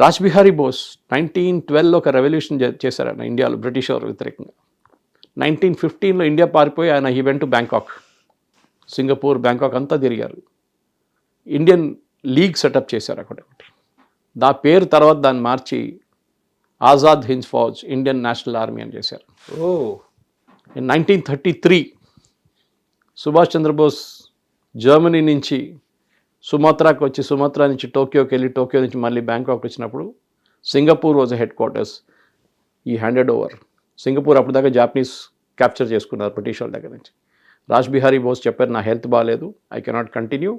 రాజ్బిహారీ బోస్ 1912లో ఒక రెవల్యూషన్ చేశారు ఆయన ఇండియాలో బ్రిటిష్ వారు వ్యతిరేకంగా. 1915లో ఇండియా పారిపోయి ఆయన he went to Bangkok, Singapore, Bangkok అంతా తిరిగారు. ఇండియన్ లీగ్ సెటప్ చేశారు అక్కడ ఒకటి. దా పేరు తర్వాత దాన్ని మార్చి Azad Hind Fauj, Indian national army అని చేశారు. ఇన్ 1933 సుభాష్ చంద్రబోస్ జర్మనీ నుంచి సుమాత్రాకి వచ్చి, సుమాత్రా నుంచి టోక్యోకి వెళ్ళి, టోక్యో నుంచి మళ్ళీ బ్యాంకాక్ వచ్చినప్పుడు సింగపూర్ వాజ్ హెడ్ క్వార్టర్స్. ఈ హ్యాండెడ్ ఓవర్ సింగపూర్ అప్పుడు దాకా జాపనీస్ క్యాప్చర్ చేసుకున్నారు బ్రిటిష్ వాళ్ళ దగ్గర నుంచి. రాజ్బిహారీ బోస్ చెప్పారు, నా హెల్త్ బాగాలేదు, I cannot continue,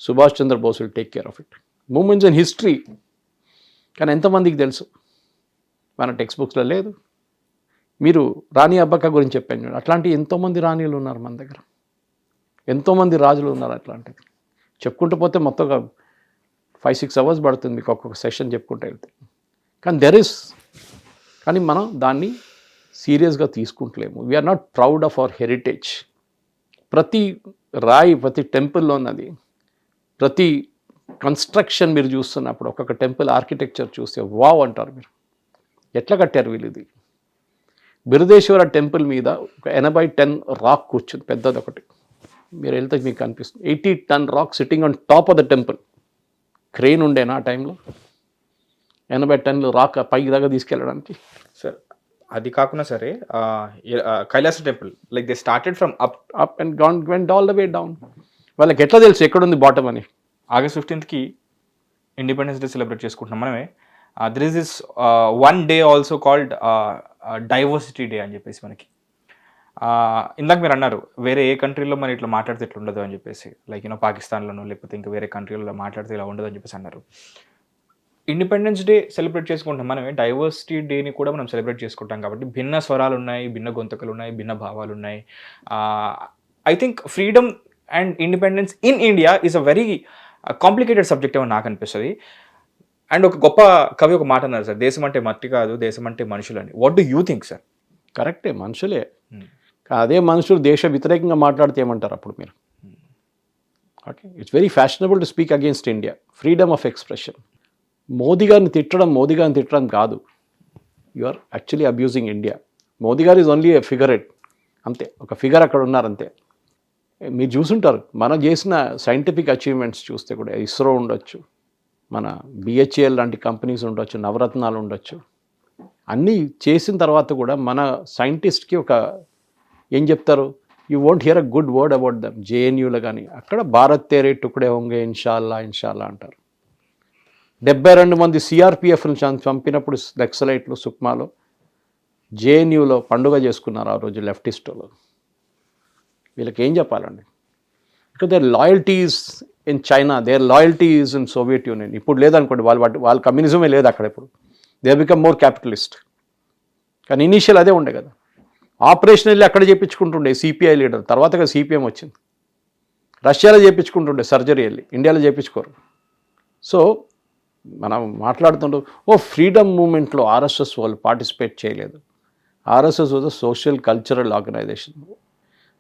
Subhash Chandra Bose will take care of it. Moments in history. కానీ ఎంతమందికి తెలుసు? మన టెక్స్ట్ బుక్స్లో లేదు. మీరు రాణి అబ్బక్క గురించి చెప్పాను, అట్లాంటి ఎంతోమంది రాణిలు ఉన్నారు మన దగ్గర, ఎంతోమంది రాజులు ఉన్నారు. అట్లాంటిది చెప్పుకుంటూ పోతే మొత్తం 5-6 అవర్స్ పడుతుంది మీకు ఒక్కొక్క సెషన్ చెప్పుకుంటూ వెళ్తే. కానీ మనం దాన్ని సీరియస్గా తీసుకుంటలేము. We are not proud of our heritage. ప్రతి రాయి, ప్రతి టెంపుల్లో ఉన్నది, ప్రతి కన్స్ట్రక్షన్ మీరు చూస్తున్నప్పుడు ఒక్కొక్క టెంపుల్ ఆర్కిటెక్చర్ చూస్తే వావ్ అంటారు మీరు, ఎట్లా కట్టారు వీళ్ళు ఇది. బిరుదేశ్వర టెంపుల్ మీద ఒక 80-10 రాక్ కూర్చుంది, పెద్దది ఒకటి. మీరు వెళ్తే మీకు కనిపిస్తుంది 80 ton rock sitting on top of the temple. Crane ఉండేనా ఆ టైంలో? 80 tons రాక్ పైకి దాకా తీసుకెళ్ళడానికి. సార్ అది కాకుండా సరే, Kailasa temple like they started from up and went all the way down. వాళ్ళకి ఎట్లా తెలుసు ఎక్కడుంది బాటమ్ అని? August 15th independence day celebrate చేసుకుంటున్నాం మనమే. There is this one day also called diversity day అని చెప్పేసి మనకి. ఇందాక మీరు అన్నారు వేరే ఏ కంట్రీలో మరి ఇట్లా మాట్లాడితే ఇట్లా ఉండదు అని చెప్పేసి, లైక్ పాకిస్తాన్లోనో లేకపోతే ఇంకా వేరే కంట్రీలలో మాట్లాడితే ఇలా ఉండదు అని చెప్పేసి అన్నారు. ఇండిపెండెన్స్ డే సెలబ్రేట్ చేసుకుంటాం మనమే, డైవర్సిటీ డేని కూడా మనం సెలబ్రేట్ చేసుకుంటాం. కాబట్టి భిన్న స్వరాలు ఉన్నాయి, భిన్న గొంతుకలు ఉన్నాయి, భిన్న భావాలు ఉన్నాయి. I think freedom and independence in India is a very complicated subject ఏమో నాకు అనిపిస్తుంది. అండ్ ఒక గొప్ప కవి ఒక మాట అన్నారు సార్, దేశం అంటే మట్టి కాదు, దేశం అంటే మనుషులు అని. What do you think sir? కరెక్టే, మనుషులే. అదే మనుషులు దేశ వ్యతిరేకంగా మాట్లాడితే ఏమంటారు అప్పుడు మీరు? Okay, it's very fashionable to speak against India. Freedom of expression. Modi గారిని తిట్టడం కాదు. You are actually abusing India. Modi garu is only ఎ ఫిగరెట్, అంతే, ఒక ఫిగర్ అక్కడ ఉన్నారు అంతే. మీరు చూసుంటారు మనం చేసిన సైంటిఫిక్ అచీవ్మెంట్స్ చూస్తే కూడా, ఇస్రో ఉండొచ్చు, మన బిహెచ్ఏఎల్ లాంటి కంపెనీస్ ఉండొచ్చు, నవరత్నాలు ఉండొచ్చు. అన్నీ చేసిన తర్వాత కూడా మన సైంటిస్ట్కి ఒక ఏం చెప్తారు, you won't hear a good word about them. జేఎన్యూలో కానీ అక్కడ భారత్ తేరే టుకుడే హోంగే ఇన్షాల్లా ఇన్షాల్లా అంటారు. 72 మంది సిఆర్పిఎఫ్ని చంపినప్పుడు నక్సలైట్లు సుక్మాలో, జేఎన్యూలో పండుగ చేసుకున్నారు ఆ రోజు లెఫ్టిస్టులు. వీళ్ళకి ఏం చెప్పాలండి? Because their loyalties in China, their loyalties in Soviet Union. ఇప్పుడు లేదనుకోండి, వాళ్ళ కమ్యూనిజమే లేదు అక్కడ. ఇప్పుడు దే బికమ్ మోర్ క్యాపిటలిస్ట్. కానీ ఇనీషియల్ అదే ఉండే కదా. ఆపరేషన్ వెళ్ళి అక్కడ చేయించుకుంటుండే సిపిఐ లీడర్, తర్వాతగా సిపిఎం వచ్చింది. రష్యాలో చేయించుకుంటుండే సర్జరీ వెళ్ళి, ఇండియాలో చేయించుకోరు. సో మనం మాట్లాడుతుంటే ఫ్రీడమ్ మూమెంట్లో ఆర్ఎస్ఎస్ వాళ్ళు పార్టిసిపేట్ చేయలేదు. RSS was a social cultural organisation.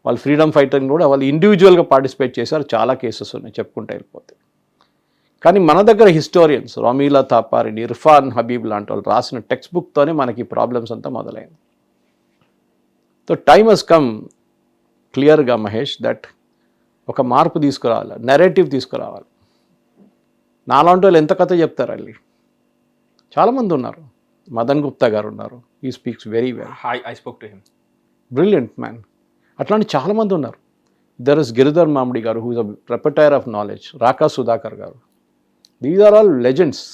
వాళ్ళు ఫ్రీడమ్ ఫైటర్ని కూడా వాళ్ళు ఇండివిజువల్గా పార్టిసిపేట్ చేశారు. చాలా కేసెస్ ఉన్నాయి చెప్పుకుంటూ వెళ్ళిపోతే. కానీ మన దగ్గర హిస్టోరియన్స్ రమీలా థాపారిని, ఇర్ఫాన్ హబీబ్ లాంటి వాళ్ళు రాసిన టెక్స్ట్ బుక్తోనే మనకి ప్రాబ్లమ్స్ అంతా మొదలైంది. సో టైమ్ హస్ కమ్ క్లియర్గా మహేష్ దట్ ఒక మార్పు తీసుకురావాలి, నెరేటివ్ తీసుకురావాలి. నాలాంటి వాళ్ళు ఎంత కథ చెప్తారు వెళ్ళి. చాలామంది ఉన్నారు. మదన్ గుప్తా గారు ఉన్నారు, he speaks very well. I spoke to him, brilliant man. అట్లాంటి చాలామంది ఉన్నారు. దర్ ఇస్ గిరిధర్ మామిడి గారు, who is a repertoire of knowledge. Raka Sudhakar గారు. These are all legends.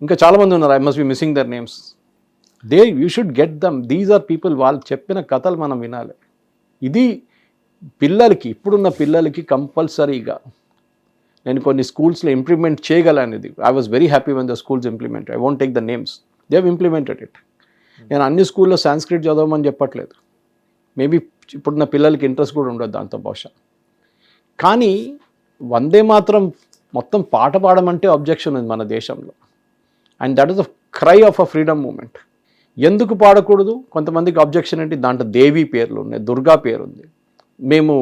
ఇంకా చాలామంది ఉన్నారు. I must be missing their names. You should get them. These are people. వాళ్ళు చెప్పిన కథలు మనం వినాలి. ఇది పిల్లలకి, ఇప్పుడున్న పిల్లలకి కంపల్సరీగా నేను కొన్ని స్కూల్స్లో ఇంప్లిమెంట్ చేయగలనేది. I was very happy when the schools implement. I won't take the names, they have implemented it. నేను అన్ని స్కూల్లో సాంస్క్రిట్ చదవమని చెప్పట్లేదు. మేబీ ఇప్పుడున్న పిల్లలకి ఇంట్రెస్ట్ కూడా ఉండదు దాంతో బహుశా. కానీ వందే మాత్రం మొత్తం పాట పాడమంటే అబ్జెక్షన్ ఉంది మన దేశంలో. And that is the cry of a freedom movement. ఎందుకు పాడకూడదు? కొంతమందికి అబ్జెక్షన్ ఏంటి, దాంట్లో దేవి పేర్లు ఉన్నాయి, దుర్గా పేరు ఉంది, మేము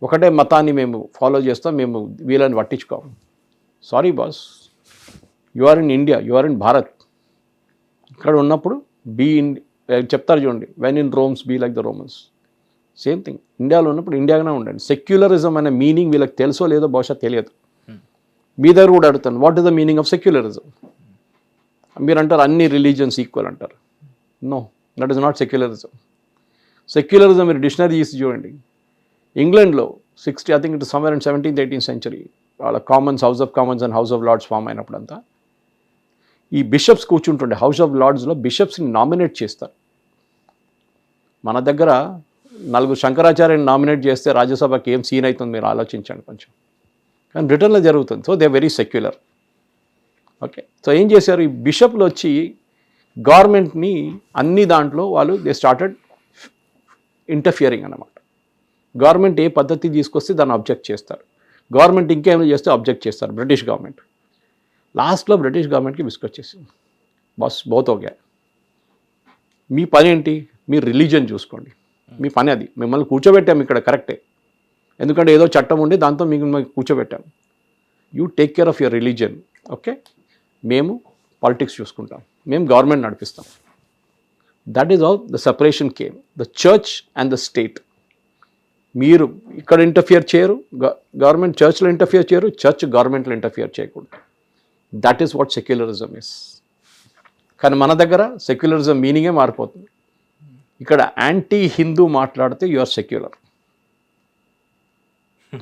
ఒకటే మతాన్ని మేము ఫాలో చేస్తాం, మేము వీళ్ళని పట్టించుకోము. Sorry boss, you are in India, you are in Bharat. ఇక్కడ ఉన్నప్పుడు చెప్తారు చూడండి, when in Rome's be like the Romans. Same thing, ఇండియాలో ఉన్నప్పుడు ఇండియాగానే ఉండండి. సెక్యులరిజం అనే మీనింగ్ వీళ్ళకి తెలుసో లేదో బహుశా తెలియదు. మీ దగ్గర కూడా అడుగుతాను, what is the meaning of secularism? మీరు అంటారు అన్ని రిలీజియన్స్ ఈక్వల్ అంటారు. No, that is not secularism. Secularism మీరు డిక్షనరీ తీసి చూడండి. ఇంగ్లాండ్లో 60, I think it somewhere in 17th 18th century, వాళ్ళ commons, house of commons and house of lords form అయినప్పుడంతా ఈ బిషప్స్ కూర్చుంటుండే. హౌస్ ఆఫ్ లార్డ్స్లో బిషప్స్ని నామినేట్ చేస్తారు. మన దగ్గర 4 శంకరాచార్యని నామినేట్ చేస్తే రాజ్యసభకి ఏం సీన్ అవుతుంది మీరు ఆలోచించండి కొంచెం. కానీ బ్రిటన్లో జరుగుతుంది. So they very secular. Okay, so ఏం చేశారు, ఈ బిషప్లు వచ్చి గవర్నమెంట్ని అన్ని దాంట్లో వాళ్ళు దే స్టార్టెడ్ ఇంటర్ఫియరింగ్ అన్నమాట. గవర్నమెంట్ ఏ పద్ధతి తీసుకొస్తే దాన్ని అబ్జెక్ట్ చేస్తారు, గవర్నమెంట్ ఇంకేమైనా చేస్తే అబ్జెక్ట్ చేస్తారు. బ్రిటిష్ గవర్నమెంట్ లాస్ట్లో బ్రిటిష్ గవర్నమెంట్కి విసుకొచ్చేసింది. బస్ బోత్ ఓకే, మీ పని ఏంటి, మీరు రిలీజియన్ చూసుకోండి, మీ పని అది. మిమ్మల్ని కూర్చోబెట్టాము ఇక్కడ కరెక్టే, ఎందుకంటే ఏదో చట్టం ఉండి దాంతో మీకు కూర్చోబెట్టాము. You take care of your religion. Okay, మేము పాలిటిక్స్ చూసుకుంటాం, మేము గవర్నమెంట్ నడిపిస్తాం. That is how the separation came, the church and the state. మీరు ఇక్కడ ఇంటర్ఫియర్ చేయరు, గవర్నమెంట్ చర్చ్లో ఇంటర్ఫియర్ చేయరు, చర్చ్ గవర్నమెంట్లో ఇంటర్ఫియర్ చేయకూడదు. That is what secularism is. కానీ మన దగ్గర సెక్యులరిజం మీనింగే మారిపోతుంది. ఇక్కడ యాంటీ హిందూ మాట్లాడితే you are secular.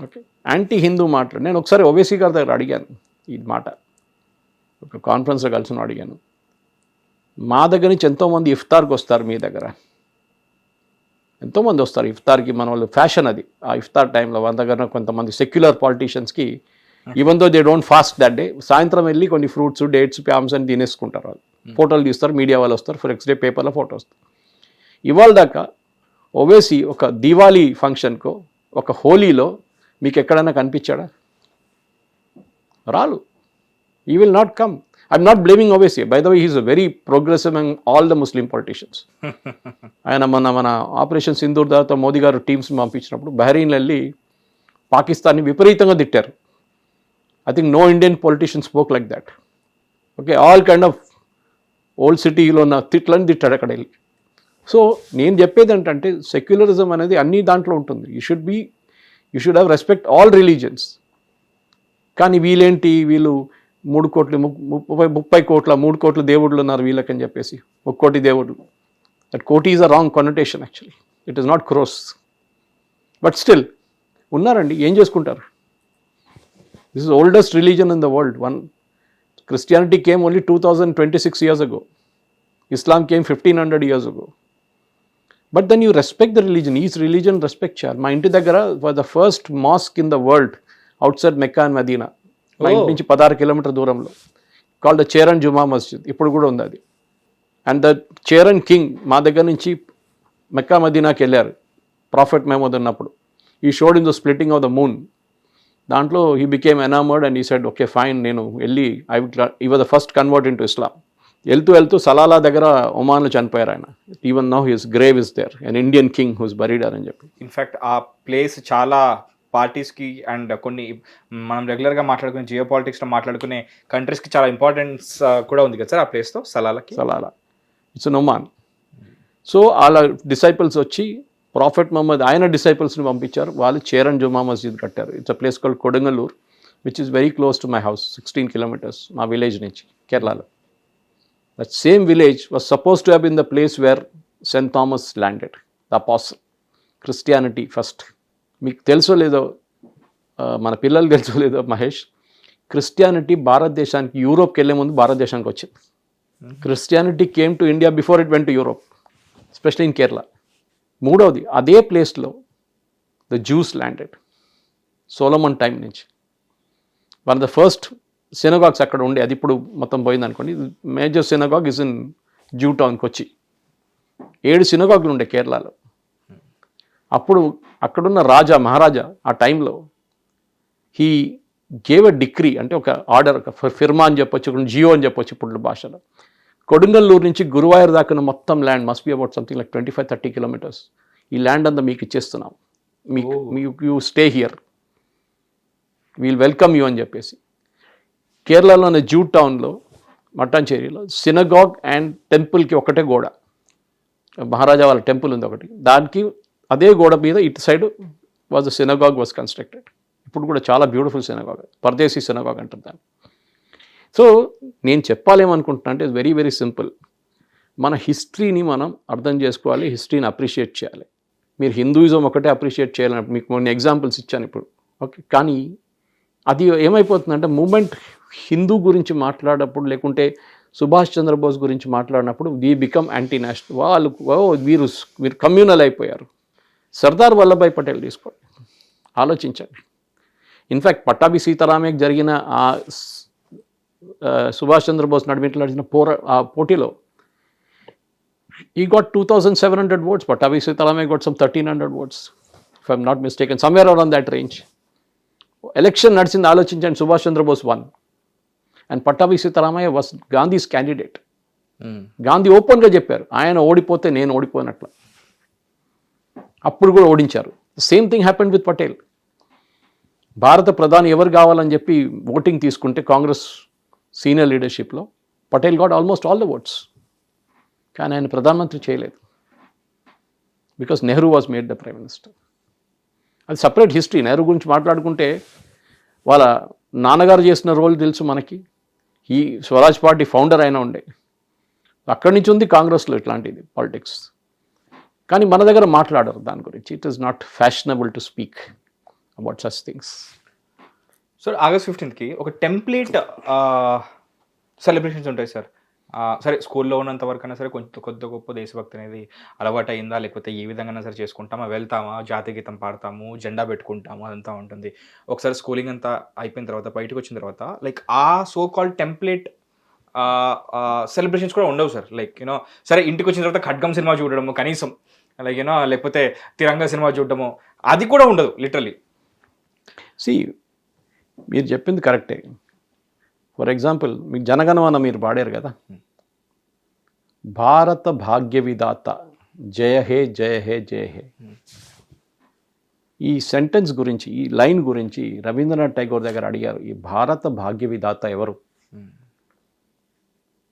Okay, anti Hindu మాట్లాడి, నేను ఒకసారి ఓవైసీ గారి దగ్గర అడిగాను ఈ మాట, ఒక కాన్ఫరెన్స్లో కలిసి అడిగాను, మా దగ్గర నుంచి ఎంతోమంది ఇఫ్తార్కి వస్తారు, మీ దగ్గర ఎంతోమంది వస్తారు ఇఫ్తార్కి, మన వాళ్ళు ఫ్యాషన్ అది. ఆ ఇఫ్తార్ టైంలో మన దగ్గర కొంతమంది సెక్యులర్ పాలిటీషియన్స్కి even though they don't fast that day, సాయంత్రం వెళ్ళి కొన్ని ఫ్రూట్స్, డేట్స్, ప్యామ్స్ అని తినేసుకుంటారు. వాళ్ళు ఫోటోలు తీస్తారు, మీడియా వాళ్ళు వస్తారు, ఫర్ నెక్స్ట్ డే పేపర్లో ఫోటో వస్తారు. ఇవాళ దాకా ఓవైసీ ఒక దివాళీ ఫంక్షన్కో, ఒక హోలీలో మీకు ఎక్కడైనా కనిపించాడా? రాలు. He will not come. I'm not blaming Owaisi. By the way, he's a very progressive among all the Muslim politicians. ఆయన మన ఆపరేషన్ సింధూర్ తర్వాత మోదీ గారు టీమ్స్ పంపించినప్పుడు బహ్రెయిన్ వెళ్ళి పాకిస్తాన్ని విపరీతంగా తిట్టారు. I think no Indian politician spoke like that. Okay, all kind of old సిటీలో ఉన్న తిట్లని తిట్టాడు అక్కడ వెళ్ళి. సో నేను చెప్పేది ఏంటంటే సెక్యులరిజం అనేది అన్ని దాంట్లో ఉంటుంది. You should have respect all religions. కానీ వీళ్ళేంటి, వీళ్ళు 3 కోట్లు 30 కోట్ల 3 కోట్ల దేవుళ్ళు ఉన్నారు వీళ్ళకని చెప్పేసి, 1 కోటి దేవుళ్ళు. That koti is a wrong connotation actually. It is not crores. But still ఉన్నారండి, ఏం చేసుకుంటారు? This is oldest religion in the world. Christianity came only 2026 years ago. Islam came 1500 years ago. But then you respect the religion. Each religion respect char. My inti daggara was the first mosque in the world outside Mecca and Medina. My inti nunchi 16 kilometer దూరంలో, called the Cheran Juma Masjid. ఇప్పుడు కూడా ఉంది అది. And the Cheran king మా దగ్గర నుంచి మెక్కా మదీనాకి వెళ్ళారు prophet Mohammed ఉన్నప్పుడు. He showed him the splitting of the moon. దాంట్లో he became enamoured and he said okay fine, నేను వెళ్ళి he was the first convert in to Islam. వెళ్తూ సలాలా దగ్గర ఒమాన్లో చనిపోయారు ఆయన. Even now his grave is there, an Indian king who's buried అని చెప్పి. ఇన్ఫ్యాక్ట్ ఆ ప్లేస్ చాలా పార్టీస్కి అండ్ కొన్ని మనం రెగ్యులర్గా మాట్లాడుకునే జియో పాలిటిక్స్లో మాట్లాడుకునే కంట్రీస్కి చాలా ఇంపార్టెన్స్ కూడా ఉంది కదా సార్ ఆ ప్లేస్తో, Salalah it's in Oman. So వాళ్ళ డిసైపుల్స్ వచ్చి ప్రాఫెట్ మహమ్మద్ ఆయన డిసైపుల్స్ని పంపించారు, వాళ్ళు చేరన్ జుమా మస్జిద్ కట్టారు. It's a place called Kodungallur which is very close to my house, 16 kilometers మా విలేజ్ నుంచి కేరళలో. That same village was supposed to have been the place where saint Thomas landed, the apostle. Christianity first. మీకు తెలుసో లేదో, మన పిల్లలు తెలుసో లేదో మహేష్, క్రిస్టియానిటీ భారతదేశానికి, యూరోప్కి వెళ్ళే ముందు భారతదేశానికి వచ్చింది. Christianity came to India before it went to Europe, especially in Kerala. మూడవది, అదే ప్లేస్లో the Jews landed Solomon time నుంచి. One of the first synagogues అక్కడ ఉండే, అది ఇప్పుడు మొత్తం పోయింది అనుకోండి. Major synagogue is in Jew town, Kochi. 7 సినగాగ్లు ఉండే కేరళలో. అప్పుడు అక్కడున్న మహారాజా ఆ టైంలో హీ గేవ్ అ డిక్రీ, అంటే ఒక ఆర్డర్, ఒక ఫిర్మా అని చెప్పొచ్చు, జియో అని చెప్పొచ్చు ఇప్పుడు భాషలో. కొడంగల్లూరు నుంచి గురువాయూర్ దాకా మొత్తం land must be about something like 25-30 kilometers. ఈ ల్యాండ్ అంతా మీకు ఇచ్చేస్తున్నాం, మీకు you stay here, we'll welcome you అని చెప్పేసి. కేరళలోని జూ టౌన్లో మట్టాంచేరిలో సినగాగ్ అండ్ టెంపుల్కి ఒకటే గోడ, మహారాజా వాళ్ళ టెంపుల్ ఉంది ఒకటి, దానికి అదే గోడ మీద ఇటు side was synagogue was constructed. ఇప్పుడు కూడా చాలా బ్యూటిఫుల్ సినగాగ్, పర్దేశీ సినగాగ్ అంటారు దాన్ని. సో నేను చెప్పాలేమనుకుంటున్నా అంటే వెరీ వెరీ సింపుల్. మన హిస్టరీని మనం అర్థం చేసుకోవాలి, హిస్టరీని అప్రిషియేట్ చేయాలి. మీరు హిందూయిజం ఒకటే అప్రిషియేట్ చేయాలని మీకు కొన్ని ఎగ్జాంపుల్స్ ఇచ్చాను ఇప్పుడు, ఓకే. కానీ అది ఏమైపోతుందంటే మూమెంట్ హిందూ గురించి మాట్లాడేటప్పుడు, లేకుంటే సుభాష్ చంద్రబోస్ గురించి మాట్లాడినప్పుడు వీ బికమ్ యాంటీ నేషనల్. వాళ్ళు వీరు కమ్యూనల్ అయిపోయారు. సర్దార్ వల్లభాయ్ పటేల్ తీసుకోండి, ఆలోచించండి. ఇన్ఫ్యాక్ట్ పట్టాభి సీతారామయ్యకి జరిగిన ఆ సుభాష్ చంద్రబోస్ నడిమిట్లాడిన పోటీలో he got 2,700 votes. Patabi Sitaramaiah got some 1,300 votes, if I'm not mistaken, somewhere around that range. Election నడిచింది ఆలోచించండి. Subhash Chandrabose won and Pattabhi Sitaramayya was Gandhi's candidate. Gandhi ఓపెన్గా చెప్పారు, ఆయన ఓడిపోతే నేను ఓడిపోయినట్లు. అప్పుడు కూడా ఓడించారు. Same thing happened with Patel. భారత ప్రధాని ఎవరు కావాలని చెప్పి ఓటింగ్ తీసుకుంటే కాంగ్రెస్ సీనియర్ లీడర్షిప్లో Patel got almost all the votes. కానీ ఆయన ప్రధానమంత్రి చేయలేదు, because Nehru was made the prime minister. అది సపరేట్ హిస్టరీ. నెహ్రూ గురించి మాట్లాడుకుంటే వాళ్ళ నాన్నగారు చేసిన రోల్ తెలుసు మనకి. ఈ స్వరాజ్ పార్టీ ఫౌండర్ అయినా ఉండే, అక్కడి నుంచి ఉంది కాంగ్రెస్లో ఇట్లాంటిది పాలిటిక్స్. కానీ మన దగ్గర మాట్లాడరు దాని గురించి. It is not fashionable to speak about such things. So August 15th ఒక టెంప్లేట్ సెలబ్రేషన్స్ ఉంటాయి సార్. సరే స్కూల్లో ఉన్నంత వరకు అయినా సరే కొంచెం కొద్ది గొప్ప దేశభక్తి అనేది అలవాటు అయిందా, లేకపోతే ఏ విధంగా సరే చేసుకుంటామా, వెళ్తామా, జాతీయ గీతం పాడతాము, జెండా పెట్టుకుంటాము, అదంతా ఉంటుంది. ఒకసారి స్కూలింగ్ అంతా అయిపోయిన తర్వాత బయటకు వచ్చిన తర్వాత లైక్ ఆ సో కాల్డ్ టెంప్లేట్ సెలబ్రేషన్స్ కూడా ఉండవు సార్. లైక్ యూనో సరే ఇంటికి వచ్చిన తర్వాత ఖడ్గం సినిమా చూడడము కనీసం, లైక్ యూనో లేకపోతే తిరంగా సినిమా చూడడము, అది కూడా ఉండదు లిటరలీ. మీరు చెప్పింది కరెక్టే. ఫర్ ఎగ్జాంపుల్ మీకు జనగణమన మీరు పాడారు కదా, భారత భాగ్య విధాత జయ హే జయ హే జయ హే. ఈ సెంటెన్స్ గురించి, ఈ లైన్ గురించి రవీంద్రనాథ్ ఠాగూర్ దగ్గర అడిగారు, ఈ భారత భాగ్య విధాత ఎవరు?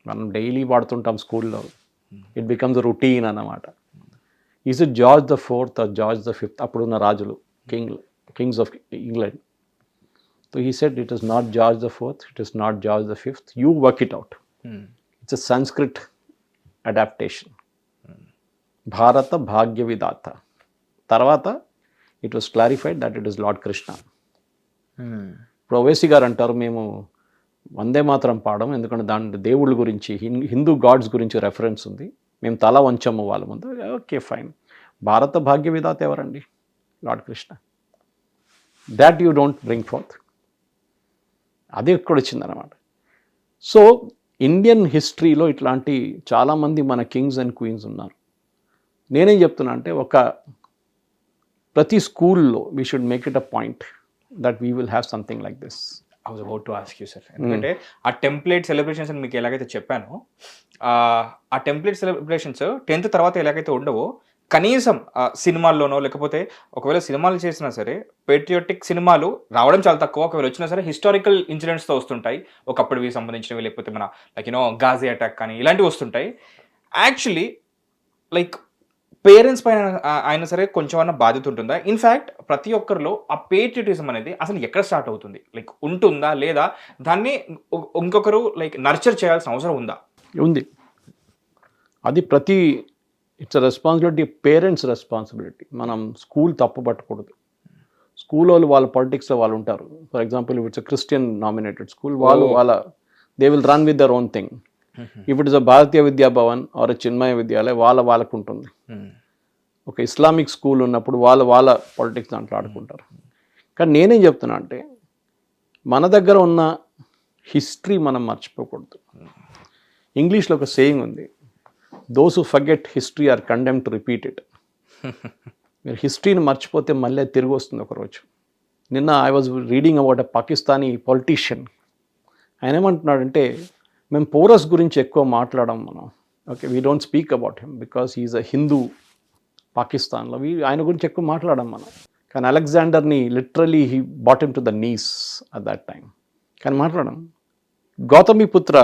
మనం డైలీ వాడుతుంటాం స్కూల్లో, ఇట్ బికమ్స్ రొటీన్ అన్నమాట. Is it George the fourth or George the fifth? అప్పుడున్న రాజులు, Kings of England. So he said, it is not George the Fourth, it is not George the Fifth, you work it out. It's a Sanskrit adaptation. Bharata Bhagya Vidata. Tarvata, it was clarified that it is Lord Krishna. ఇప్పుడు ఓవైసీ గారు అంటారు, మేము వందే మాత్రం పాడము, ఎందుకంటే దాని దేవుళ్ళ గురించి, Hindu God's గురించి రెఫరెన్స్ ఉంది, మేము తల వంచము వాళ్ళ ముందు. Okay fine. భారత భాగ్య విధాత ఎవరండి? Lord Krishna. That you don't bring fourth. అది ఎక్కడ వచ్చిందన్నమాట. సో ఇండియన్ హిస్టరీలో ఇట్లాంటి చాలామంది మన కింగ్స్ అండ్ క్వీన్స్ ఉన్నారు. నేనేం చెప్తున్నా అంటే, ప్రతి స్కూల్లో we should make it a point that we will have something like this. I was about to ask you sir, ఎందుకంటే ఆ టెంప్లేట్ సెలబ్రేషన్స్ అని మీకు ఎలాగైతే చెప్పానో, ఆ టెంప్లేట్ సెలబ్రేషన్స్ 10th తర్వాత ఎలాగైతే ఉండవో, కనీసం సినిమాల్లోనో లేకపోతే ఒకవేళ సినిమాలు చేసినా సరే పేట్రియాటిక్ సినిమాలు రావడం చాలా తక్కువ. ఒకవేళ వచ్చినా సరే హిస్టారికల్ ఇన్సిడెంట్స్తో వస్తుంటాయి, ఒకప్పటివి సంబంధించినవి, లేకపోతే మన లైక్ యూనో గాజీ అటాక్ కానీ ఇలాంటివి వస్తుంటాయి. యాక్చువల్లీ లైక్ పేరెంట్స్ పైన అయినా సరే కొంచెం అన్న బాధ్యత ఉంటుందా? ఇన్ఫ్యాక్ట్ ప్రతి ఒక్కరిలో ఆ పేట్రియాటిజం అనేది అసలు ఎక్కడ స్టార్ట్ అవుతుంది, లైక్ ఉంటుందా లేదా దాన్ని ఇంకొకరు లైక్ నర్చర్ చేయాల్సిన అవసరం ఉందా? ఉంది. అది it's a responsibility, parents responsibility. మనం స్కూల్ తప్పు పట్టకూడదు. స్కూల్ వాళ్ళు వాళ్ళ పాలిటిక్స్లో వాళ్ళు ఉంటారు. For example it's a Christian nominated school, they will run with their own thing. If it is a Bharatiya Vidyabhavan or Chinmaya Vidyalaya, వాళ్ళకు ఉంటుంది. ఒక ఇస్లామిక్ స్కూల్ ఉన్నప్పుడు వాళ్ళ పాలిటిక్స్ దాంట్లో ఆడుకుంటారు. కానీ నేనేం చెప్తున్నా అంటే, మన దగ్గర ఉన్న హిస్టరీ మనం మర్చిపోకూడదు. ఇంగ్లీష్లో ఒక సేయింగ్ ఉంది, those who forget history are condemned to repeat it. మీరు హిస్టరీని మర్చిపోతే మళ్ళీ తిరిగి వస్తుంది ఒకరోజు. నిన్న I was reading about a Pakistani politician. ఆయన ఏమంటున్నాడంటే, మేము పోరస్ గురించి ఎక్కువ మాట్లాడడం మనం. Okay, we don't speak about him because he is a Hindu. పాకిస్తాన్లో ఆయన గురించి ఎక్కువ మాట్లాడడం మనం. కానీ అలెగ్జాండర్ని literally he brought him to the knees at that time. కానీ మాట్లాడడం. గౌతమిపుత్ర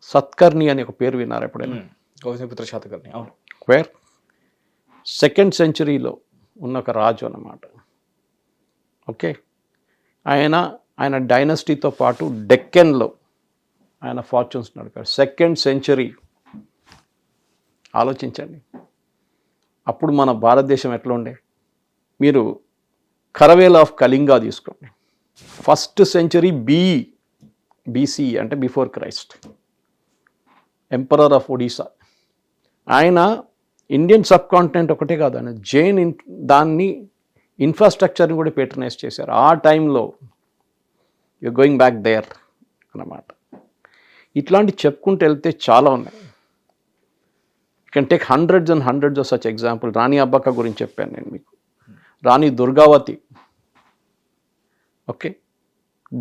సత్కర్ణి అని ఒక పేరు విన్నారు ఎప్పుడైనా? గౌతమిపుత్ర శాతకర్ణి, అవును. వేర్ 2nd centuryలో ఉన్న ఒక రాజు అన్నమాట. ఓకే, ఆయన డైనస్టీతో పాటు డెక్కన్లో ఆయన ఫార్చ్యూన్స్ నడిపాడు. 2nd century ఆలోచించండి. అప్పుడు మన భారతదేశం ఎట్లా ఉండే? మీరు కరవేల్ ఆఫ్ కళింగా తీసుకోండి. 1st century BC అంటే before Christ, emperor of Odisha. ఆయన ఇండియన్ సబ్ కాంటినెంట్ ఒకటే కాదు, ఆయన జైన్ దాన్ని ఇన్ఫ్రాస్ట్రక్చర్ని కూడా పేట్రనైజ్ చేశారు ఆ టైంలో. యు గోయింగ్ బ్యాక్ దేర్ అన్నమాట. ఇట్లాంటి చెప్పుకుంటూ వెళ్తే చాలా ఉన్నాయి. You can take hundreds and hundreds of such example. Rani Abbakka గురించి చెప్పాను నేను మీకు. రాణి దుర్గావతి, ఓకే,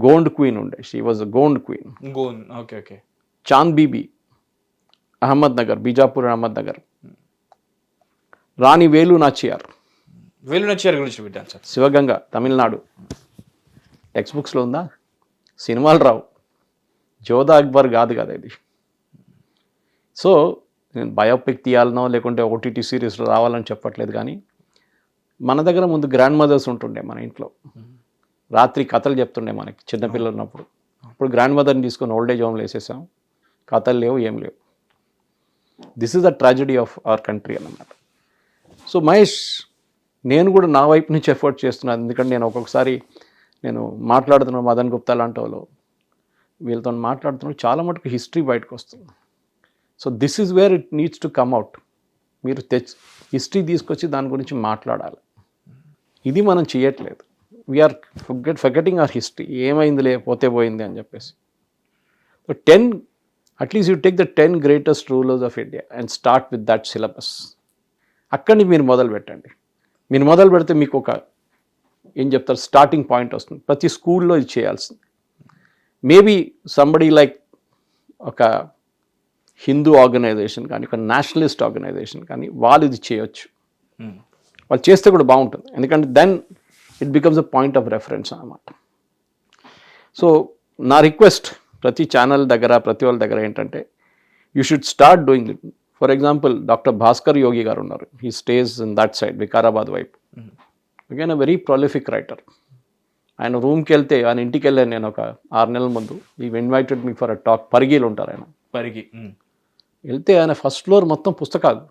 గోండ్ క్వీన్ ఉండే, she was a Gond queen. Okay okay. Chand Bibi, Ahmed Nagar, Bijapur Ahmed Nagar. Rani Velu Nachiyar గురించి వింటాను సార్. శివగంగ, తమిళనాడు. టెక్స్ట్ బుక్స్లో ఉందా? సినిమాలు రావు. జోధా అక్బర్ కాదు కదా ఇది. సో నేను బయోపిక్ తీయాలనో లేకుంటే ఓటీటీ సిరీస్ రావాలని చెప్పట్లేదు, కానీ మన దగ్గర ముందు గ్రాండ్ మదర్స్ ఉంటుండే మన ఇంట్లో. రాత్రి కథలు చెప్తుండే మనకి చిన్నపిల్లలు ఉన్నప్పుడు. ఇప్పుడు గ్రాండ్ మదర్ని తీసుకొని ఓల్డేజ్ హోమ్లో వేసేసాం. కథలు లేవు, ఏం లేవు. This is the tragedy of our country అన్నమాట. సో మహేష్, నేను కూడా నా వైపు నుంచి ఎఫర్ట్ చేస్తున్నాను. ఎందుకంటే నేను ఒక్కొక్కసారి మాట్లాడుతున్నాను మదన్ గుప్తా లాంటి వాళ్ళు, వీళ్ళతో మాట్లాడుతున్నాను, చాలా మటుకు హిస్టరీ బయటకు వస్తుంది. So this is where it needs to come out. మీరు హిస్టరీ తీసుకొచ్చి దాని గురించి మాట్లాడాలి. ఇది మనం చేయట్లేదు. We're forgetting our history. ఏమైంది లేకపోతే పోయింది అని చెప్పేసి. So at least you take the 10 greatest rulers of India and start with that syllabus. అక్కడి మీరు మొదలు పెట్టండి. మీరు మొదలు పెడితే మీకు ఒక ఏం చెప్తారు స్టార్టింగ్ పాయింట్ వస్తుంది. ప్రతి స్కూల్లో ఇది చేయాల్సింది. మేబీ సంబడి లైక్ ఒక హిందూ ఆర్గనైజేషన్ కానీ, ఒక నేషనలిస్ట్ ఆర్గనైజేషన్ కానీ, వాళ్ళు ఇది చేయొచ్చు. వాళ్ళు చేస్తే కూడా బాగుంటుంది. ఎందుకంటే then it becomes a point of reference అన్నమాట. సో నా రిక్వెస్ట్ ప్రతి ఛానల్ దగ్గర, ప్రతి వాళ్ళ దగ్గర ఏంటంటే, you should start doing it. For example doctor Bhaskar Yogi garu ఉన్నారు. He stays in that side, Vikarabad వైపు. Again a very prolific writer. ఆయన రూమ్కి వెళ్తే, ఆయన ఇంటికి వెళ్ళాను నేను ఒక 6 నెలల ముందు. He invited me for a talk. పరిగిలు ఉంటారు ఆయన. వెళ్తే ఆయన ఫస్ట్ ఫ్లోర్ మొత్తం పుస్తకాలు,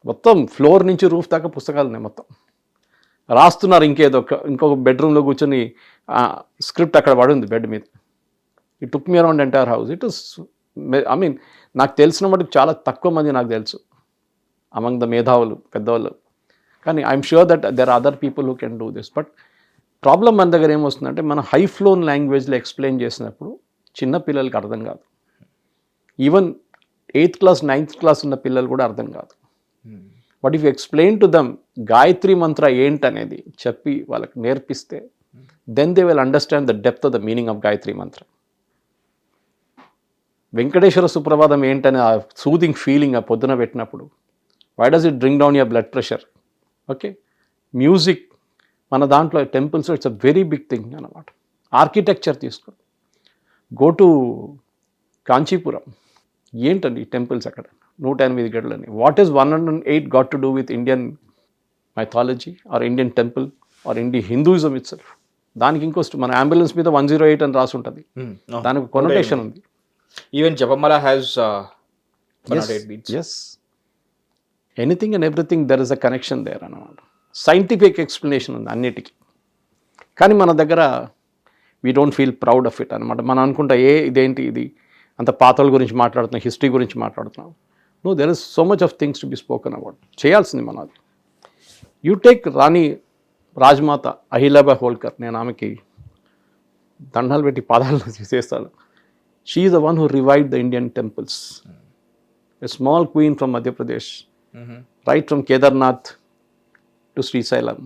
మొత్తం ఫ్లోర్ నుంచి రూఫ్ దాకా పుస్తకాలు ఉన్నాయి. మొత్తం రాస్తున్నారు. ఇంకొక బెడ్రూమ్లో కూర్చొని స్క్రిప్ట్ అక్కడ పడింది బెడ్ మీద. It took me around entire house. It is నాకు తెలిసిన మటుకు చాలా తక్కువ మంది నాకు తెలుసు అమంగ్ ద మేధావులు, పెద్దవాళ్ళు. కానీ I'm sure that there are other people who can do this. But problem మన దగ్గర ఏమొస్తుందంటే, మన హై ఫ్లోన్ లాంగ్వేజ్లో ఎక్స్ప్లెయిన్ చేసినప్పుడు చిన్న పిల్లలకి అర్థం కాదు. Even 8th class 9th class ఉన్న పిల్లలు కూడా అర్థం కాదు. But if explain to them Gayatri mantra ఏంటనేది చెప్పి వాళ్ళకి నేర్పిస్తే, then they will understand the depth of the meaning of Gayatri mantra. Venkateswara సుప్రభాతం ఏంటనే ఆ సూదింగ్ ఫీలింగ్ ఆ పొద్దున పెట్టినప్పుడు, why does it drink down your blood pressure? Okay, music మన దాంట్లో temples it's a very big thing అన్నమాట. ఆర్కిటెక్చర్ తీసుకో, గో టు కాంచీపురం. ఏంటండి టెంపుల్స్ అక్కడ 108 గడులని. What is 108 got to do with Indian mythology or Indian temple or Indian Hinduism itself? దానికి మన ambulance మీద 108 అని రాసి ఉంటుంది. దానికి కొనోటేషన్ ఉంది. ఈవెన్ జపమాల has 108 beats. Yes. Anything and everything, there is a connection there అన్నమాట. సైంటిఫిక్ ఎక్స్ప్లెనేషన్ ఉంది అన్నిటికీ. కానీ మన దగ్గర we don't feel proud of it అనమాట. మనం అనుకుంటా ఇదేంటి ఇది అంత పాతల గురించి మాట్లాడుతున్నాం, హిస్టరీ గురించి మాట్లాడుతున్నాం. No, there is so much of things to be spoken about. చేయాల్సింది మనం అది. You take Rani Rajmata Ahilyabai Holkar. నేను ఆమెకి దండాలు పెట్టి పాదాలను చేస్తాను. She is the one who revived the Indian temples. A small queen from Madhya Pradesh, right from Kedarnath to Srisailam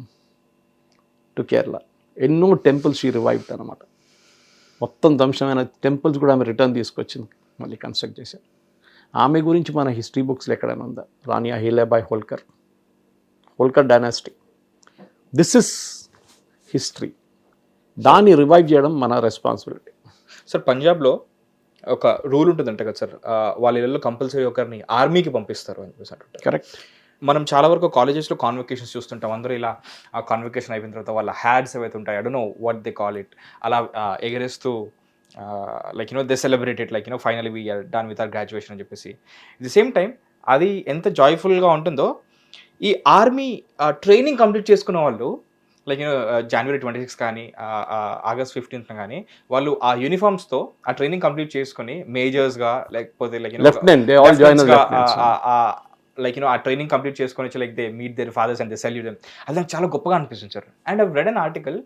to Kerala. ఎన్నో టెంపుల్స్ షీ రివైవ్డ్ అనమాట. మొత్తం ధ్వంసమైన టెంపుల్స్ కూడా ఆమె రిటర్న్ తీసుకొచ్చింది, మళ్ళీ కన్స్ట్రక్ట్ చేశారు. ఆమె గురించి మన హిస్టరీ బుక్స్లో ఎక్కడైనా ఉందా? Rani Ahilyabai Holkar dynasty. This is history. దాన్ని రివైవ్ చేయడం మన రెస్పాన్సిబిలిటీ. సార్, పంజాబ్లో ఒక రూల్ ఉంటుందంట కదా సార్, వాళ్ళ ఇళ్ళలో కంపల్సరీ ఒకరిని ఆర్మీకి పంపిస్తారు అని చెప్పేసి అంటుంటారు. కరెక్ట్. మనం చాలా వరకు కాలేజెస్లో కాన్వకేషన్స్ చూస్తుంటాం. అందరూ ఇలా ఆ కాన్వకేషన్ అయిపోయిన తర్వాత వాళ్ళ హ్యాడ్స్ ఏవైతే ఉంటాయి, I don't know what they call it, అలా ఎగరేస్తూ like they celebrated like finally we are done with our graduation అని చెప్పేసి. ఎట్ ది సేమ్ టైం అది ఎంత జాయ్ఫుల్గా ఉంటుందో, ఈ ఆర్మీ ట్రైనింగ్ కంప్లీట్ చేసుకున్న వాళ్ళు లైక్ January 26 కానీ August 15th కానీ వాళ్ళు ఆ యూనిఫామ్స్తో ఆ ట్రైనింగ్ కంప్లీట్ చేసుకుని మేజర్స్గా లేకపోతే like lieutenant, they all join like ఆ ట్రైనింగ్ కంప్లీట్ చేసుకొని వచ్చి like they meet their fathers and they salute them. అది నాకు చాలా గొప్పగా అనిపిస్తుంది sir. And I read an article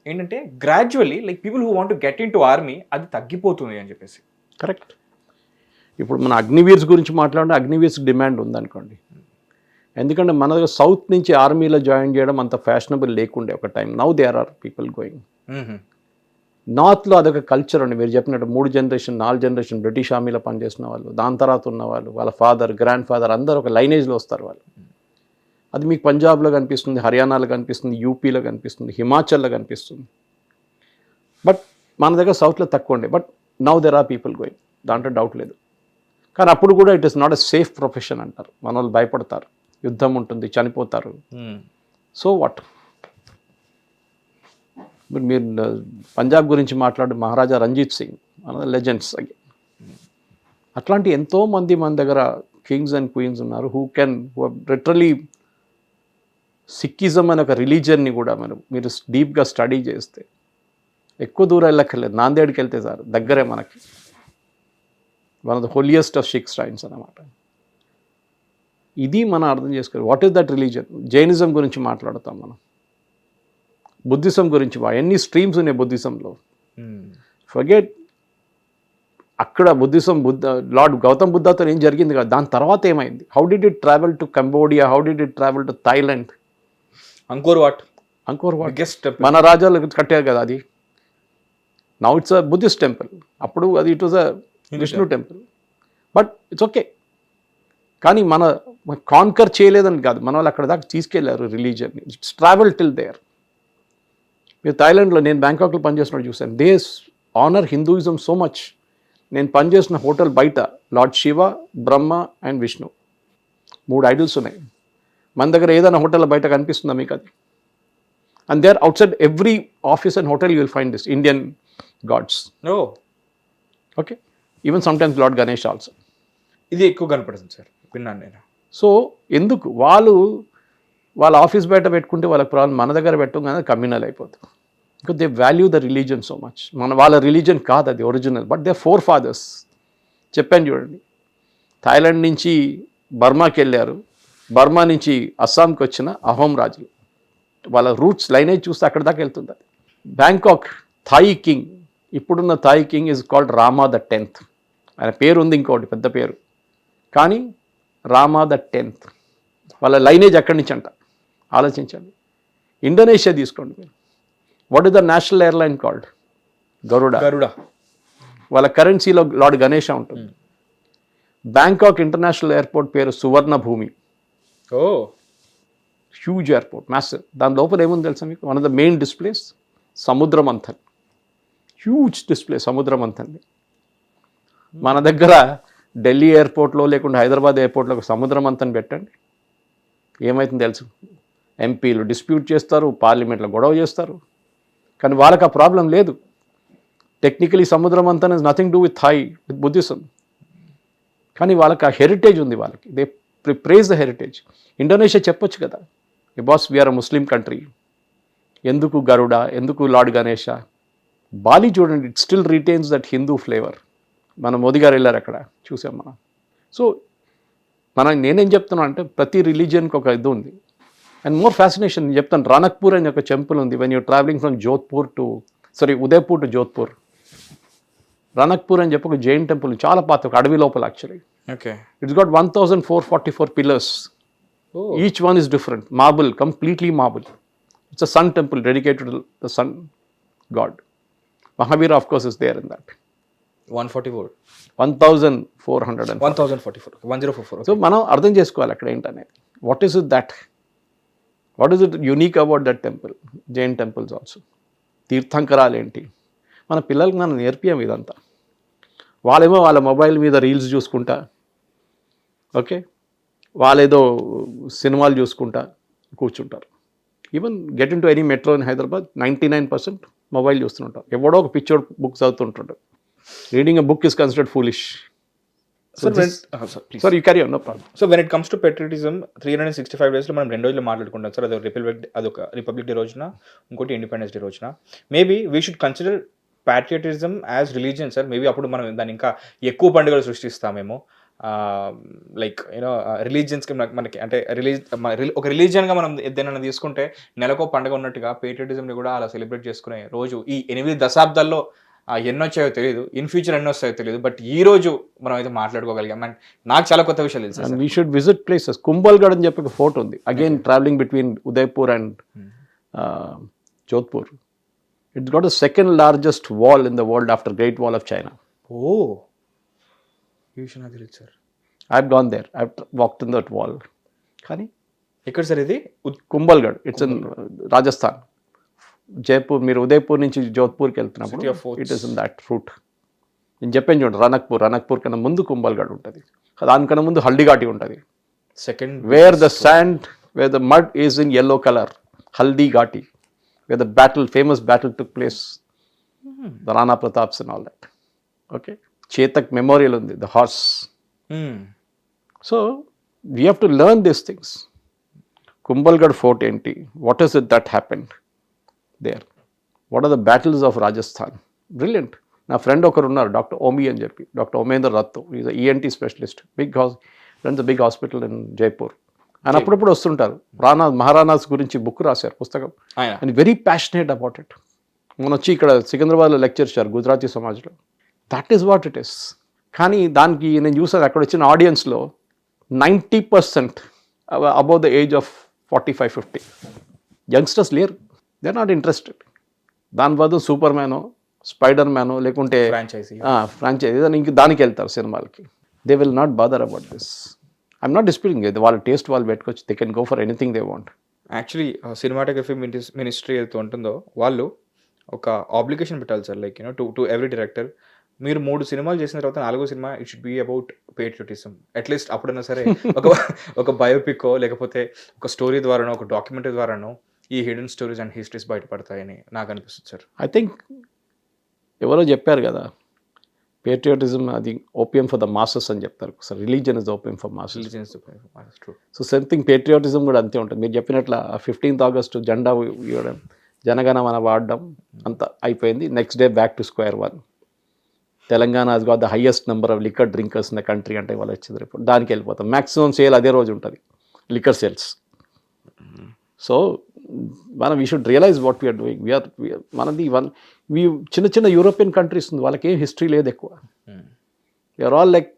ఏంటంటే gradually like people who want to get in to army అది తగ్గిపోతుంది అని చెప్పేసి. కరెక్ట్. ఇప్పుడు మన అగ్నివీర్స్ గురించి మాట్లాడితే అగ్నివీర్స్ డిమాండ్ ఉందనుకోండి. ఎందుకంటే మన దగ్గర సౌత్ నుంచి ఆర్మీలో జాయిన్ చేయడం అంత ఫ్యాషనబుల్ లేకుండే ఒక time. Now there are people going. నార్త్లో అదొక కల్చర్ అండి. మీరు చెప్పినట్టు 3 జనరేషన్ 4 జనరేషన్ బ్రిటిష్ ఆర్మీలో పనిచేసిన వాళ్ళు, దాని తర్వాత ఉన్న వాళ్ళు, వాళ్ళ ఫాదర్ గ్రాండ్ ఫాదర్ అందరూ ఒక లైనేజ్లో వస్తారు వాళ్ళు. అది మీకు పంజాబ్లో కనిపిస్తుంది, హర్యానాలో కనిపిస్తుంది, యూపీలో కనిపిస్తుంది, హిమాచల్లో కనిపిస్తుంది. బట్ మన దగ్గర సౌత్లో తక్కువ ఉండే. But now there are people going, దాంట్లో డౌట్ లేదు. కానీ అప్పుడు కూడా it is not a safe profession అంటారు. మన వాళ్ళు భయపడతారు, యుద్ధం ఉంటుంది, చనిపోతారు. సో వాట్, మీరు పంజాబ్ గురించి మాట్లాడు, మహారాజా రంజిత్ సింగ్, మన లెజెండ్స్. అట్లాంటి ఎంతోమంది మన దగ్గర కింగ్స్ అండ్ క్వీన్స్ ఉన్నారు హూ కెన్ లిటరలీ సిక్కిజం అనే ఒక రిలీజియన్ని కూడా మీరు డీప్గా స్టడీ చేస్తే ఎక్కువ దూరం వెళ్ళక్కర్లేదు. నాందేడ్కి వెళ్తే సార్ దగ్గరే మనకి. One of the holiest of Sikh shrines అన్నమాట. ఇది మనం అర్థం చేసుకోవాలి. What is that religion? Jainism గురించి మాట్లాడతాం మనం, బుద్ధిజం గురించి. ఎన్ని స్ట్రీమ్స్ ఉన్నాయి బుద్ధిజంలో. ఫర్గెట్ అక్కడ బుద్ధిజం, లార్డ్ గౌతమ్ బుద్ధతో ఏం జరిగింది కదా, దాని తర్వాత ఏమైంది? How did it travel to Cambodia, how did it travel to Thailand? Angkor Wat మన రాజాలు కట్టారు కదా అది. Now it's a Buddhist temple. అప్పుడు అది it was a Vishnu temple. But it's okay. కానీ మన కాన్కర్ చేయలేదని కాదు, మన వాళ్ళు అక్కడ దాకా తీసుకెళ్లారు రిలీజియన్ని. It's travel till there. మీరు థాయిలాండ్లో, నేను బ్యాంకాక్లో పనిచేసినట్టు చూశాను. They honour Hinduism so much. నేను పనిచేసిన హోటల్ బయట lord Shiva, Brahma and Vishnu 3 idols ఉన్నాయి. మన దగ్గర ఏదైనా హోటల్ బయట కనిపిస్తుందా మీకు అది? And they are outside every office and hotel you will find this Indian gods. Okay, even sometimes lord Ganesh also. ఇది ఎక్కువ కనపడుతుంది సార్, విన్నాను నేను. సో ఎందుకు వాళ్ళ ఆఫీస్ బయట పెట్టుకుంటే వాళ్ళకి ప్రాబ్లం, మన దగ్గర పెట్టడం కమ్యూనల్ అయిపోతుంది. Because they value the religion so much. వాళ్ళ రిలీజన్ కాదు అది ఒరిజినల్, బట్ దే 4 fathers. చెప్పాను చూడండి, థాయిలాండ్ నుంచి బర్మాకి వెళ్ళారు, బర్మా నుంచి అస్సాంకి వచ్చిన అహోం రాజులు, వాళ్ళ రూట్స్ లైనేజ్ చూస్తే అక్కడ దాకా వెళ్తుంది అది. బ్యాంకాక్ థాయి కింగ్, ఇప్పుడున్న thigh king is called Rama the 10th. ఆయన పేరు ఉంది ఇంకోటి పెద్ద పేరు, కానీ రామా ద 10th వాళ్ళ లైనేజ్ అక్కడి నుంచి అంట. ఆలోచించండి. ఇండోనేషియా తీసుకోండి మీరు, what is the national airline called? Garuda. వాళ్ళ కరెన్సీలో లార్డ్ గణేష ఉంటుంది. బ్యాంకాక్ ఇంటర్నేషనల్ ఎయిర్పోర్ట్ పేరు Suvarnabhumi. Huge airport, massive. దాని లోపల ఏముంది తెలుసా మీకు? One of the main displays Samudra Manthan. Huge display సముద్ర మంథన్. మన దగ్గర ఢిల్లీ ఎయిర్పోర్ట్లో లేకుండా హైదరాబాద్ ఎయిర్పోర్ట్లో ఒక సముద్ర మంథన్ పెట్టండి, ఏమవుతుంది తెలుసు? ఎంపీలు డిస్ప్యూట్ చేస్తారు, పార్లమెంట్లో గొడవ చేస్తారు. కానీ వాళ్ళకి ఆ ప్రాబ్లం లేదు. టెక్నికలీ సముద్రం అంతా is nothing do with with Buddhism. కానీ వాళ్ళకి ఆ హెరిటేజ్ ఉంది, వాళ్ళకి they praise the heritage. Indonesia చెప్పొచ్చు కదా, ఏ బాస్ వీఆర్ అ ముస్లిం కంట్రీ, ఎందుకు గరుడ, ఎందుకు లార్డ్ గణేష? బాలి చూడండి, it still retains that Hindu flavour. మన మోదీ గారు వెళ్ళారు అక్కడ, చూసాం మనం. సో నేనేం చెప్తున్నా అంటే ప్రతి రిలీజియన్కి ఒక ఇది ఉంది. అండ్ మోర్ ఫ్యాసినేషన్ చెప్తాను, రానక్పూర్ అని ఒక టెంపుల్ ఉంది. When you're travelling from Udaipur to Jodhpur, Ranakpur అని చెప్పి ఒక జైన్ టెంపుల్, చాలా పాత, ఒక అడవి లోపల actually. Okay, it's got 1444 pillars. Each one is different. Marble, completely marble. It's a sun temple dedicated to the sun god. Mahavir of course is there in that. 1444. So మనం అర్థం చేసుకోవాలి అక్కడ ఏంటనేది. What is it that? What is it unique about that temple? Jain temples also. తీర్థంకరాలు ఏంటి? మన పిల్లలకి మనం నేర్పియం ఇదంతా. వాళ్ళేమో వాళ్ళ మొబైల్ మీద రీల్స్ చూసుకుంటా, ఓకే, వాళ్ళేదో సినిమాలు చూసుకుంటా కూర్చుంటారు. Even get in to any metro in Hyderabad 99% mobile చూస్తుంటారు. ఎవడో ఒక పిక్చర్ బుక్ చదువుతుంటాడు. Reading a book is considered foolish. Sir you carry on, no problem. So when it comes to patriotism 365 డేస్లో మనం 2 రోజులు మాట్లాడుకుంటాం సార్. అదొక రిపబ్లిక్ డే రోజున, ఇంకోటి ఇండిపెండెన్స్ డే రోజున. Maybe we should consider patriotism as religion sir. Maybe అప్పుడు మనం దాన్ని ఇంకా ఎక్కువ పండుగలు సృష్టిస్తామేమో. లైక్ యూనో రిలీజియన్స్కి మనకి అంటే ఒక రిలీజియన్గా మనం ఏదైనా తీసుకుంటే నెలకో పండుగ ఉన్నట్టుగా పేట్రియాటిజంని కూడా అలా సెలబ్రేట్ చేసుకునే రోజు ఈ 8 దశాబ్దాల్లో ఎన్నో వచ్చాయో తెలియదు, ఇన్ ఫ్యూచర్ ఎన్నో వస్తాయో తెలియదు, బట్ ఈ రోజు మనం అయితే మాట్లాడుకోగలిగాం. అండ్ నాకు చాలా కొత్త విషయాలు తెలుసు. And we should visit places. Kumbhalgarh అని చెప్పి ఒక ఫోర్ట్ ఉంది, again travelling between Udaipur and Jodhpur. It's got the second largest wall in the world after great wall of China. Oh, ఈ విషయం నాకు తెలియదు sir. I have gone there, I have walked in that wall. కానీ ఎక్కడ sir ఇది? Kumbhalgarh, it's in Rajasthan. Jaipur, మీరు ఉదయ్పూర్ నుంచి జోధ్పూర్కి వెళ్తున్నప్పుడు it is in that route. నేను చెప్పాను చూడండి, రనక్పూర్ కన్నా ముందు కుంభల్గఢ్ ఉంటుంది, దానికన్నా ముందు హల్దీఘాటి ఉంటుంది. Second where the sand, where the mud is in yellow colour, Haldighati, where the battle, famous battle took place, the Rana Pratap's and all that. Okay, Chetak memorial ఉంది, the horse. So we have to learn these things. Kumbhalgarh fort ఏంటి, what is it that happened there, what are the battles of Rajasthan? Brilliant. నా friend ఒకరు ఉన్నారు, doctor Omi అని చెప్పి, doctor Omender Rattu. Is ENT specialist, runs the big hospital in Jaipur. ఆయన అప్పుడప్పుడు వస్తుంటారు. మహారాణాస్ గురించి బుక్ రాశారు, పుస్తకం, and very passionate about it. మొన్న వచ్చి ఇక్కడ సికింద్రాబాద్లో లెక్చర్ ఇచ్చారు గుజరాతీ సమాజ్లో. That is what it is. కానీ దానికి నేను చూసాను, అక్కడ వచ్చిన ఆడియన్స్లో 90% above the age of 45-50 youngsters లేరు. They are not interested. దాని బదులు సూపర్ మ్యానో, స్పైడర్ మ్యానో, లేకుంటే ఫ్రాంచైజీ ఇంక దానికి వెళ్తారు సినిమాలకి. They will not bother about this. I'm not disputing ఇది, వాళ్ళ టేస్ట్ వాళ్ళు పెట్టుకోవచ్చు. They can go for anything they want. Actually cinematography ministry ఏదైతే ఉంటుందో వాళ్ళు ఒక ఆబ్లిగేషన్ పెట్టాలి sir, like you know to every director. మీరు 3 సినిమాలు చేసిన తర్వాత 4వ cinema it should be about patriotism. At least అప్పుడైనా సరే ఒక బయోపికో, లేకపోతే ఒక స్టోరీ ద్వారానో, ఒక డాక్యుమెంటరీ ద్వారానో ఈ హిడెన్ స్టోరీస్ అండ్ హిస్టరీస్ బయటపడతాయని నాకు అనిపిస్తుంది సార్. ఐ థింక్ ఎవరో చెప్పారు కదా, పేట్రియాటిజం అది ఓపియం ఫర్ ద మాసెస్ అని చెప్తారు. So religion is opium for masses. So something patriotism కూడా అంతే ఉంటుంది. మీరు చెప్పినట్ల 15th ఆగస్టు జెండా ఇవ్వడం, జనగణమన వాడడం, అంతా అయిపోయింది. Next day back to square one. Telangana has got the highest number of liquor drinkers in the country అంటే వాళ్ళు వచ్చింది రిపోర్ట్. దానికి వెళ్ళిపోతాం. మ్యాక్సిమం సేల్ అదే రోజు ఉంటుంది, liquor sales. So we should realise what we are doing. మనది చిన్న యూరోపియన్ కంట్రీస్ ఉంది, వాళ్ళకి ఏం హిస్టరీ లేదు ఎక్కువ. We are all like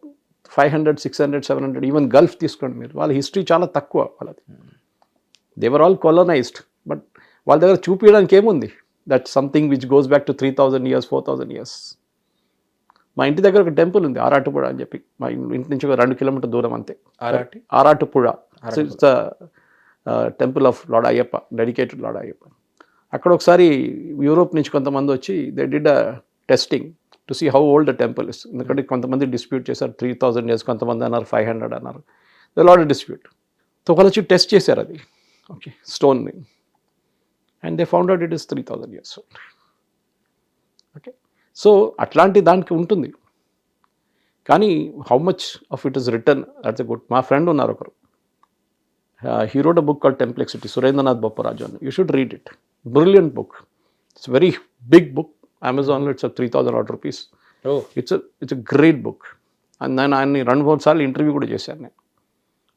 500, 600, 700. Even Gulf తీసుకోండి మీరు, వాళ్ళ హిస్టరీ చాలా తక్కువ వాళ్ళది. దేవర్ ఆల్ కొలనైజ్డ్, బట్ వాళ్ళ దగ్గర చూపించడానికి ఏముంది? That something which goes back to 3000 years, 4000 years. మా ఇంటి దగ్గర ఒక టెంపుల్ ఉంది, ఆరాటుపుడ అని చెప్పి. మా ఇంటి నుంచి ఒక 2 కిలోమీటర్ దూరం అంతే. Arattupuzha temple of lord Ayyappa, dedicated lord Ayyappa. అక్కడ ఒకసారి యూరోప్ నుంచి కొంతమంది వచ్చి they did a testing to see how old the temple is. ఎందుకంటే కొంతమంది డిస్ప్యూట్ చేశారు 3000 years, కొంతమంది అన్నారు 500 అన్నారు. The lord dispute. సో వాళ్ళు వచ్చి టెస్ట్ చేశారు అది, ఓకే, స్టోన్ని, and they found out it is 3000 years old. Okay, so అట్లాంటి దానికి ఉంటుంది. కానీ how much of it is return, that's a good. మా ఫ్రెండ్ ఉన్నారు ఒకరు, he wrote a book called Templexity, Surendranath Bopparaju. You should read it. Brilliant book. It's a very big book. Amazon, it's a 3,000 odd rupees. Oh, it's a great book. And then ఆయన్ని 2-3 సార్లు interview కూడా చేశాను నేను.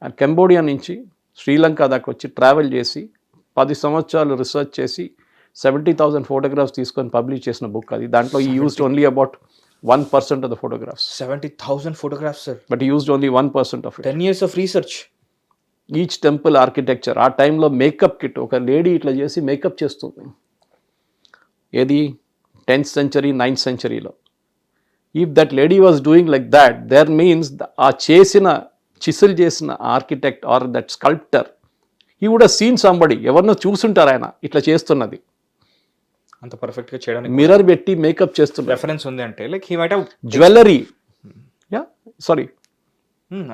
ఆయన కెంబోడియా నుంచి శ్రీలంక దాకా వచ్చి travel చేసి 10 సంవత్సరాలు రీసెర్చ్ చేసి 70,000 photographs తీసుకొని పబ్లిష్ చేసిన బుక్ అది. దాంట్లో ఈ used only about 1% of the photographs. 70,000 photographs, sir. But he used only 1% of it. 10 years of research. Each temple architecture, ఆ టైంలో మేకప్ కిట్, ఒక లేడీ ఇట్లా చేసి మేకప్ చేస్తుంది. ఏది 10th century, 9th centuryలో. If that lady was doing like that, there means ఆ chisel చేసిన architect or that sculptor, he would have seen somebody, ఎవరినో చూసుంటారు ఆయన ఇట్లా చేస్తున్నది. అంత పర్ఫెక్ట్గా చేయడానికి మిర్రర్ పెట్టి మేకప్ చేస్తున్నారు. రెఫరెన్స్ ఉంది అంటే like he might have jewellery, sorry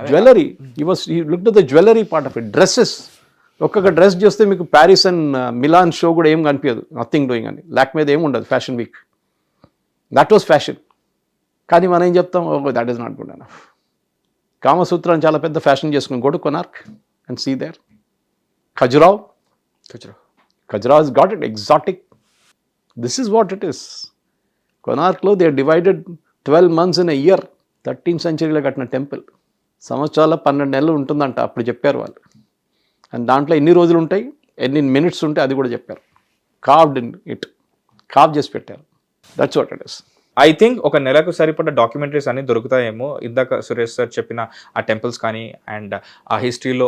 jewellery ఈ look the jewellery part of it. Dresses, ఒక్కొక్క డ్రెస్ చూస్తే మీకు ప్యారిస్ అండ్ మిలాన్ షో కూడా ఏం కనిపించదు, నథింగ్ డూయింగ్ అని. లాక్ మీద ఏమి ఉండదు fashion week, that was fashion. కానీ మనం ఏం చెప్తాం, oh that is not good enough. కామసూత్రాన్ని చాలా పెద్ద ఫ్యాషన్ చేసుకుని go to Konark and see there. Khajuraho has got it, exotic. This is what it is. కొనార్క్లో they divided 12 months in a year. 13th centuryలో కట్టిన టెంపుల్ సంవత్సరాల 12 నెలలు ఉంటుందంట, అప్పుడు చెప్పారు వాళ్ళు. అండ్ దాంట్లో ఎన్ని రోజులు ఉంటాయి, ఎన్ని మినిట్స్ ఉంటాయి, అది కూడా చెప్పారు. కార్వ్డ్ ఇన్ ఇట్, కార్వ్ చేసి పెట్టారు. That's what it is. I think ఒక నెలకు సరిపడ్డ డాక్యుమెంటరీస్ అన్ని దొరుకుతాయేమో. ఇందాక సురేష్ సార్ చెప్పిన ఆ టెంపుల్స్ కానీ అండ్ ఆ హిస్టరీలో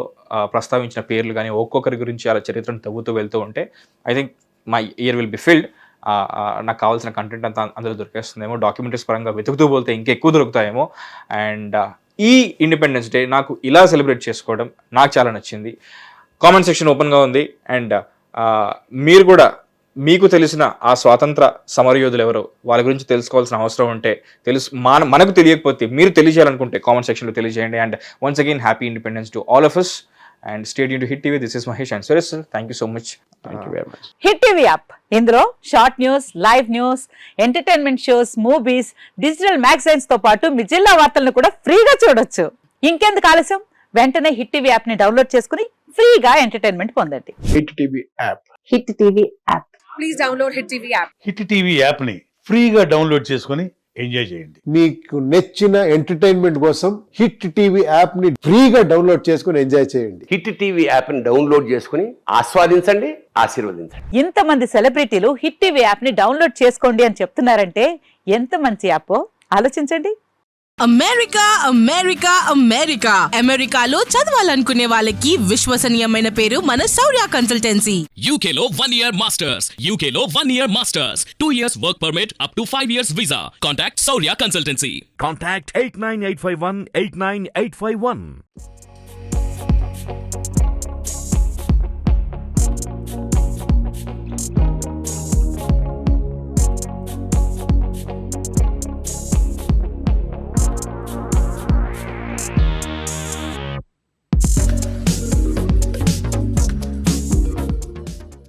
ప్రస్తావించిన పేర్లు కానీ ఒక్కొక్కరి గురించి అలా చరిత్రను తవ్వుతూ వెళ్తూ ఉంటే I think my year will be filled. నాకు కావాల్సిన కంటెంట్ అంతా అందులో దొరికేస్తుందేమో. డాక్యుమెంటరీస్ పరంగా వెతుకుతూ పోతే ఇంకెక్కువ దొరుకుతాయేమో. అండ్ ఈ ఇండిపెండెన్స్ డే నాకు ఇలా సెలబ్రేట్ చేసుకోవడం నాకు చాలా నచ్చింది. కామెంట్ సెక్షన్ ఓపెన్గా ఉంది. అండ్ మీరు కూడా మీకు తెలిసిన ఆ స్వాతంత్ర సమరయోధులు ఎవరో వాళ్ళ గురించి తెలుసుకోవాల్సిన అవసరం ఉంటే మనకు తెలియకపోతే మీరు తెలియజేయాలనుకుంటే కామెంట్ సెక్షన్లో తెలియజేయండి. And once again happy independence to all of us and stay tuned to Hit TV. This is Mahesh and Suresh sir. Thank you so much. Thank you very much. Hit TV app, ఇందులో short news, live news, entertainment shows, movies, digital magazines తో పాటు మీ జిల్లా వార్తలను కూడా ఫ్రీగా చూడొచ్చు. ఇంకెందుకు ఆలస్యం, వెంటనే హిట్ టీవీ యాప్ ని డౌన్లోడ్ చేసుకుని ఫ్రీగా ఎంటర్టైన్మెంట్ పొందండి. Hit TV app. Hit TV app. Please download Hit TV app. Hit TV యాప్ని ఫ్రీగా డౌన్లోడ్ చేసుకొని ఎంజాయ్ చేయండి. మీకు నచ్చిన ఎంటర్టైన్మెంట్ కోసం హిట్ టీవీ యాప్ ని ఫ్రీగా డౌన్లోడ్ చేసుకుని ఎంజాయ్ చేయండి. హిట్ టీవీ యాప్ని డౌన్లోడ్ చేసుకుని ఆస్వాదించండి, ఆశీర్వదించండి. ఇంతమంది సెలబ్రిటీలు హిట్ టీవీ యాప్ ని డౌన్లోడ్ చేసుకోండి అని చెప్తున్నారంటే ఎంత మంచి యాప్ ఆలోచించండి. అమెరికా అమెరికా అమెరికా అమెరికాలో చదవాలనుకునే వాళ్ళకి విశ్వసనీయమైన పేరు మన శౌర్య కన్సల్టెన్సీ. UK లో 1 year masters, UK లో 1 year masters, 2 years work permit up to 5 years visa. Contact Saurya Consultancy. Contact 89851 89851.